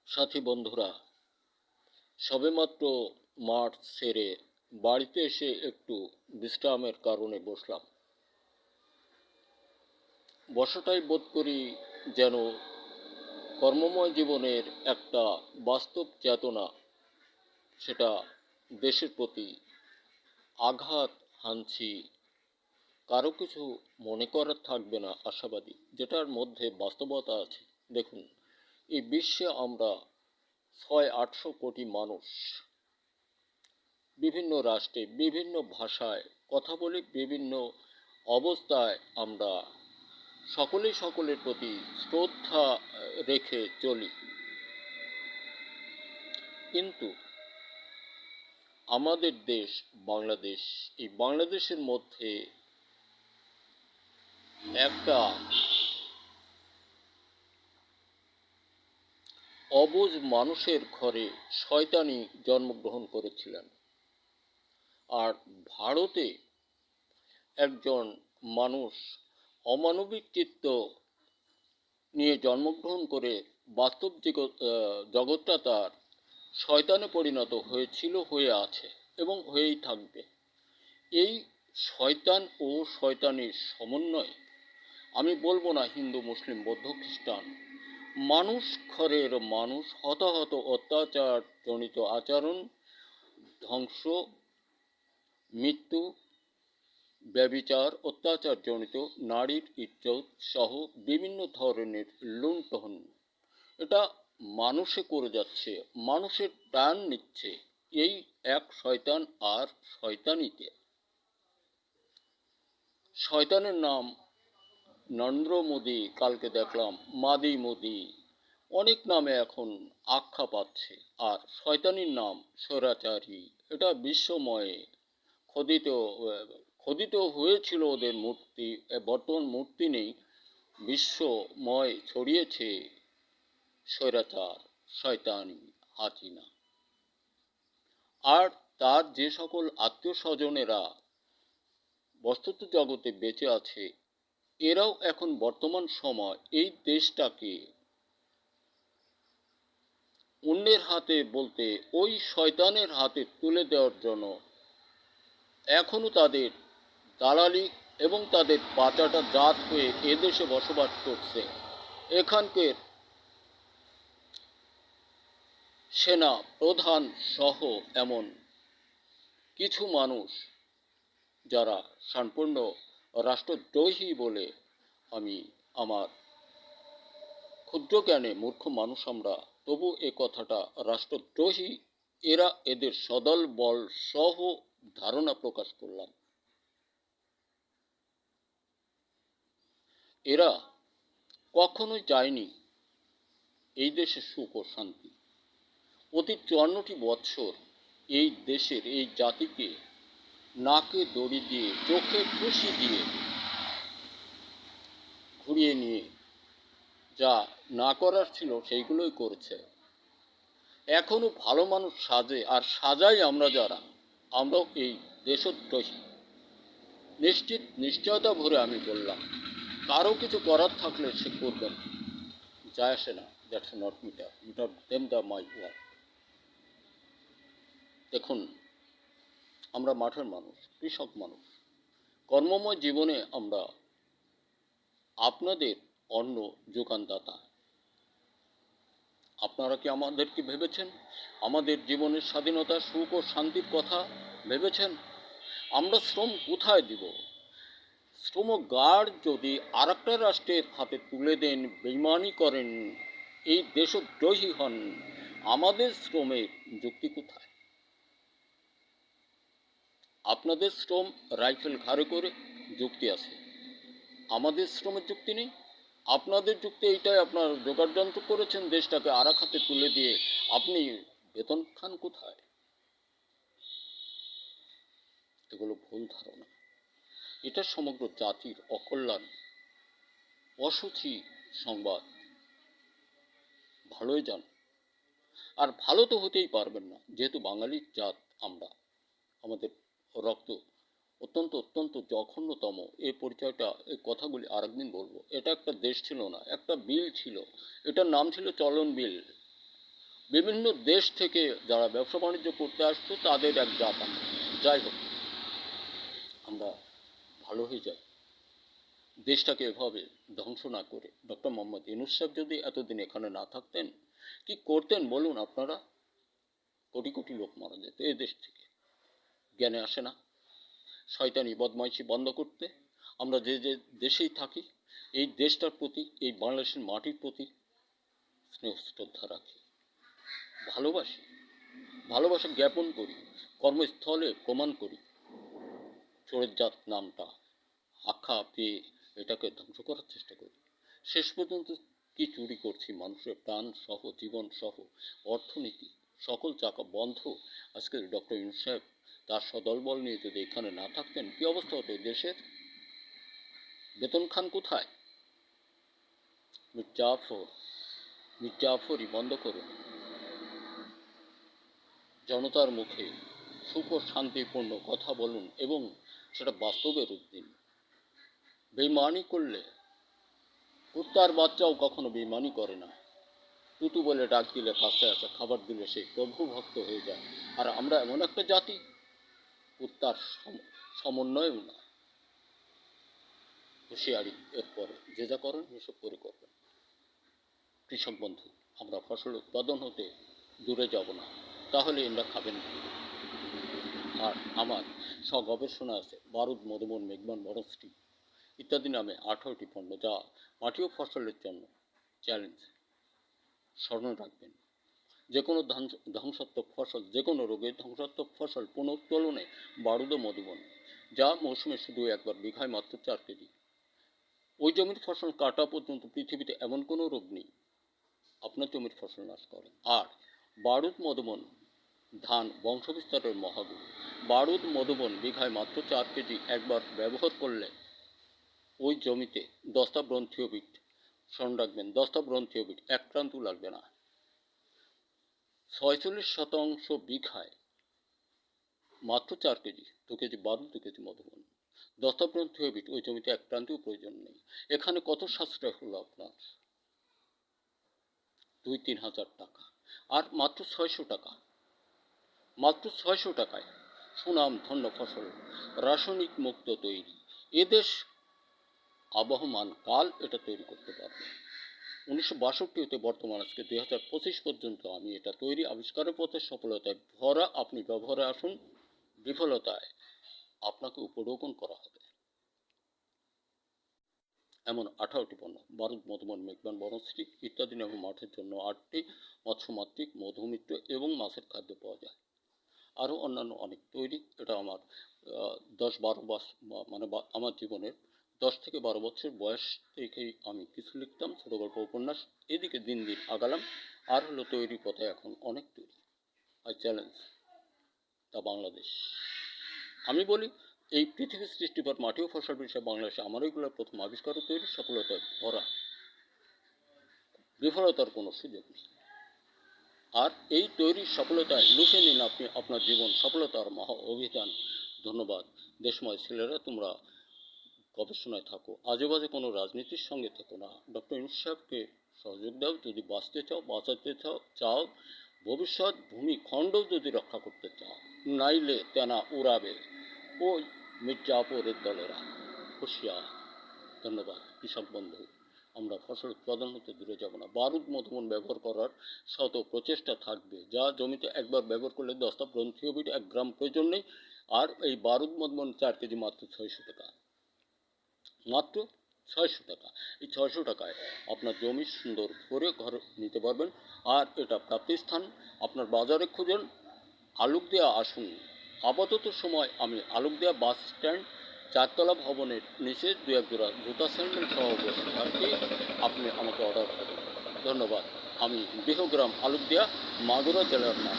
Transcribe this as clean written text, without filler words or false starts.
সাথী বন্ধুরা, সবেমাত্র মাঠ সেরে বাড়িতে এসে একটু বিশ্রামের কারণে বসলাম। বসাটাই বোধ করি যেন কর্মময় জীবনের একটা বাস্তব চেতনা, সেটা দেশের প্রতি আঘাত হানছি। কারো কিছু মনে করার থাকবে না আশাবাদী, যেটার মধ্যে বাস্তবতা আছে। দেখুন, এই বিশ্বে আমরা 600-800 কোটি মানুষ, বিভিন্ন রাষ্ট্রে বিভিন্ন ভাষায় কথা বলি, বিভিন্ন অবস্থায় আমরা সকলেই সকলের প্রতি শ্রদ্ধা রেখে চলি। কিন্তু আমাদের দেশ বাংলাদেশ, এই বাংলাদেশের মধ্যে একটা অবুঝ মানুষের ঘরে শয়তানি জন্মগ্রহণ করেছিলেন। আর ভারতে একজন মানুষ অমানবিক চিত্ত নিয়ে জন্মগ্রহণ করে বাস্তব জগৎটা তার শয়তানে পরিণত হয়েছিল, হয়ে আছে এবং হয়েই থাকবে। এই শয়তান ও শয়তানির সমন্বয়, আমি বলবো না হিন্দু মুসলিম বৌদ্ধ খ্রিস্টান, মানুষ ঘরের মানুষ হতাহত, অত্যাচার জনিত আচরণ, ধ্বংস, মৃত্যু, ব্যভিচার, অত্যাচারজনিত নারীর ইজ্জত সহ বিভিন্ন ধরনের লুণ্ঠন, এটা মানুষে করে যাচ্ছে, মানুষের প্রাণ নিচ্ছে এই এক শয়তান আর শয়তানিতে। শয়তানের নাম নরেন্দ্র মোদী, কালকে দেখলাম মাদি মোদী, অনেক নামে এখন আখ্যা পাচ্ছে। আর শয়তানির নাম স্বৈরাচারী। এটা বিশ্বময় খোদিত খোদিত হয়েছিল ওদের মূর্তি, বর্তমান মূর্তি নেই, বিশ্বময় ছড়িয়েছে স্বৈরাচার, শয়তানি, হাসিনা। আর তার যে সকল আত্মীয় স্বজনেরা বস্তুত জগতে বেঁচে আছে, এরাও এখন বর্তমান সময় এই দেশটাকে অন্যের হাতে বলতে ওই শয়তানের হাতে তুলে দেওয়ার জন্য এখনো তাদের দালালি এবং তাদের বাঁচাটা জাত হয়ে এদেশে বসবাস করছে। এখানকার সেনা প্রধান সহ এমন কিছু মানুষ যারা সম্পূর্ণ রাষ্ট্রদ্রোহী বলে আমি আমার ক্ষুদ্র জ্ঞানে মূর্খ মানুষ আমরা, তবু এ কথাটা রাষ্ট্রদ্রোহী এরা, এদের সদল বল সহ ধারণা প্রকাশ করলাম। এরা কখনোই চায়নি এই দেশে সুখ ও শান্তি। অতি 54টি বৎসর এই দেশের এই জাতিকে নাকে দড়ি দিয়ে, চোখে খুশি দিয়ে ঘুরিয়ে নিয়ে যা না করার ছিল সেইগুলোই করেছে। এখনো ভালো মানুষ সাজে, আর সাজাই আমরা যারা, আমরাও এই দেশদ্রোহী। নিশ্চয়তা ভরে আমি বললাম, কারো কিছু করার থাকলে সে করবেন, যায় আসে না, that's not matter them the my work. দেখুন, আমরা মাঠের মানুষ, কৃষক মানুষ, কর্মময় জীবনে আমরা আপনাদের অন্ন যোগানদাতা। আপনারা কি আমাদেরকে ভেবেছেন? আমাদের জীবনের স্বাধীনতা, সুখ ও শান্তির কথা ভেবেছেন? আমরা শ্রম কোথায় দিব? শ্রমগার যদি আর একটা রাষ্ট্রের হাতে তুলে দেন, বেইমানি করেন, এই দেশদ্রোহী হন, আমাদের শ্রমের যুক্তি কোথায়? আপনাদের শ্রম রাইফেল ঘাড়ে করে যুক্তি আছে, আমাদের শ্রমের যুক্তি নেই। আপনাদের যুক্তি এইটাই, আপনার জোগাড় যন্ত্র করেছেন দেশটাকে আর এক হাতে তুলে দিয়ে, আপনি বেতন খান কোথায়? এগুলো ভুল ধারণা। এটা সমগ্র জাতির অকল্যাণ, অসুচি সংবাদ। ভালোই জান, আর ভালো তো হতেই পারবেন না, যেহেতু বাঙালির জাত আমরা, আমাদের রক্ত অত্যন্ত অত্যন্ত জঘন্যতম। এই পরিচয়টা, এই কথাগুলি আরেকদিন বলবো। এটা একটা দেশ ছিল না, একটা বিল ছিল, এটার নাম ছিল চলন বিল। বিভিন্ন দেশ থেকে যারা ব্যবসা বাণিজ্য করতে আসতো তাদের এক জাত আছে। যাই হোক, আমরা ভালো হয়ে যাই, দেশটাকে এভাবে ধ্বংস না করে। ডক্টর মোহাম্মদ ইউনূস সাহেব যদি এতদিন এখানে না থাকতেন, কি করতেন বলুন আপনারা? কোটি কোটি লোক মারা যেত এই দেশ থেকে। জ্ঞানে আসে না শয়তানি বদমাইশি বন্ধ করতে? আমরা যে যে দেশেই থাকি, এই দেশটার প্রতি, এই বাংলাদেশের মাটির প্রতি স্নেহ শ্রদ্ধা রাখি, ভালোবাসি, ভালোবাসা জ্ঞাপন করি, কর্মস্থলে প্রমাণ করি। চোরের জাত নামটা আখ্যা পেয়ে এটাকে ধ্বংস করার চেষ্টা করি। শেষ পর্যন্ত কি চুরি করছি? মানুষের প্রাণ সহ, জীবন সহ, অর্থনীতি সকল চাকা বন্ধ। আজকে ডক্টর ইউনূস সাহেব তার সদলবল নিয়ে যদি এখানে না থাকতেন, কি অবস্থা হতো এই দেশের? বেতন খান কোথায়? মির্জাফরই বন্ধ করুন। জনতার মুখে সুখ ও শান্তিপূর্ণ কথা বলুন এবং সেটা বাস্তবে রূপ দিন। বেইমানি করলে, কুত্তার বাচ্চাও কখনো বেইমানি করে না। টুটু বলে ডাক দিলে কাছে আসে, খাবার দিলে সে প্রভু ভক্ত হয়ে যায়। আর আমরা এমন একটা জাতি, কুত্তার সমন্বয়ও না। হুঁশিয়ারি, এরপরে যে যা করেন এসব করে করবেন। কৃষক বন্ধু, আমরা ফসল উৎপাদন হতে দূরে যাব না, তাহলে এরা খাবেন কি? আর আমার গবেষণা আছে বারুদ, মধুবন, মেঘবান, বনশ্রী ইত্যাদি নামে 18টি পণ্য, যা মাটি ও ফসলের জন্য চ্যালেঞ্জ। স্মরণ রাখবেন, যে কোনো ধ্বংসাত্মক ফসল, যে কোনো রোগের ধ্বংসাত্মক ফসল পুনরুত্তোলনে বারুদ ও মধুবন, যা মৌসুমে শুধু একবার, বিঘায় মাত্র 4 কেজি। ওই জমির ফসল কাটা পর্যন্ত পৃথিবীতে এমন কোনো রোগ নেই আপনার জমির ফসল নাশ করে। আর বারুদ, মধুবন ধান বংশবিস্তারের মহাগুণ। বারুদ, মধুবন বিঘায় মাত্র 4 কেজি একবার ব্যবহার করলে ওই জমিতে দস্তা ব্রন্থিওবিট, স্মরণ রাখবেন, দস্তা ব্রন্থিওবিট এক ক্রান্তও লাগবে না। 46% বিঘায় মাত্র 4 কেজি, 2 কেজি বারুদ, 2 কেজি মধুবন, দস্তা ব্রন্থিওবিট ওই জমিতে এক ক্রান্তিও প্রয়োজন নেই। এখানে কত সাশ্রয় হলো আপনার? 2-3 হাজার টাকা। আর মাত্র 600 টাকা, মাত্র 600 টাকায় সুনাম ধন্য ফসল, রাসায়নিক মুক্ত তৈরি। এদেশ আবহমান কাল এটা তৈরি করতে পারবে। 1962 হতে বর্তমান আজকে 2025 পর্যন্ত আমি এটা তৈরি, আবিষ্কারের পথে সফলতায় ভরা। আপনি ব্যবহারে আসুন, বিফলতায় আপনাকে উপঢৌকন করা হবে। এমন 18টি পণ্য, বারুদ, মধুবন, মেঘবান, বনশ্রী ইত্যাদি নামে মাঠের জন্য 8টি, মৎস্যমাতৃক, মধুমিত্র এবং মাছের খাদ্য পাওয়া যায়। আরও অন্যান্য অনেক তৈরি। এটা আমার 10-12 বছর, মানে আমার জীবনের 10 থেকে 12 বছর বয়স থেকেই আমি কিছু লিখতাম, ছোটো গল্প, উপন্যাস। এদিকে দিন দিন আগালাম, আর হলো তৈরি পথে এখন অনেক তৈরি। আর চ্যালেঞ্জ তা বাংলাদেশ। আমি বলি, এই পৃথিবীর সৃষ্টিপর মাটি ও ফসল বিষয়ে বাংলাদেশে আমার ওইগুলোর প্রথম আবিষ্কার তৈরি, সফলতায় ভরা, বিফলতার কোনো সুযোগ নেই। আর এই তৈরির সফলতায় লুফে নিন আপনি আপনার জীবন, সফলতার মহা অভিযান। ধন্যবাদ। দেশময় ছেলেরা, তোমরা গবেষণায় থাকো, আজে বাজে কোনো রাজনীতির সঙ্গে থেকো না। ডক্টর ইউনূস সাহেবকে সহযোগ দাও যদি বাঁচতে চাও, বাঁচাতে চাও, ভবিষ্যৎ ভূমিখণ্ডও যদি রক্ষা করতে চাও, নাইলে তেনা উড়াবে ওই মির্জাফরের দলেরা। হুঁশিয়ার। ধন্যবাদ। কৃষক বন্ধু, আমরা ফসল উৎপাদন হতে দূরে যাব না। বারুদ, মধুবন ব্যবহার করার শত প্রচেষ্টা থাকবে, যা জমিতে একবার ব্যবহার করলে দস্তা ব্রন্থিওবিট 1 গ্রাম প্রয়োজন নেই। আর এই বারুদ, মধুবন 4 কেজি মাত্র 600 টাকা, মাত্র 600 টাকা। এই 600 টাকায় আপনার জমি সুন্দর করে ঘর নিতে পারবেন। আর এটা প্রাপ্তিস্থান আপনার বাজারে খুঁজুন, আলুকদিয়া আসুন। আপাতত সময় আমি আলুকদিয়া বাস স্ট্যান্ড 4তলা ভবনের নিচে 2-1 জোড়া জুতা স্যান্ডেল সহ বসে থাকি, আপনি আমাকে অর্ডার করুন। ধন্যবাদ। আমি বিহগ্রাম, আলুকদিয়া, মাগুরা জেলার নাম।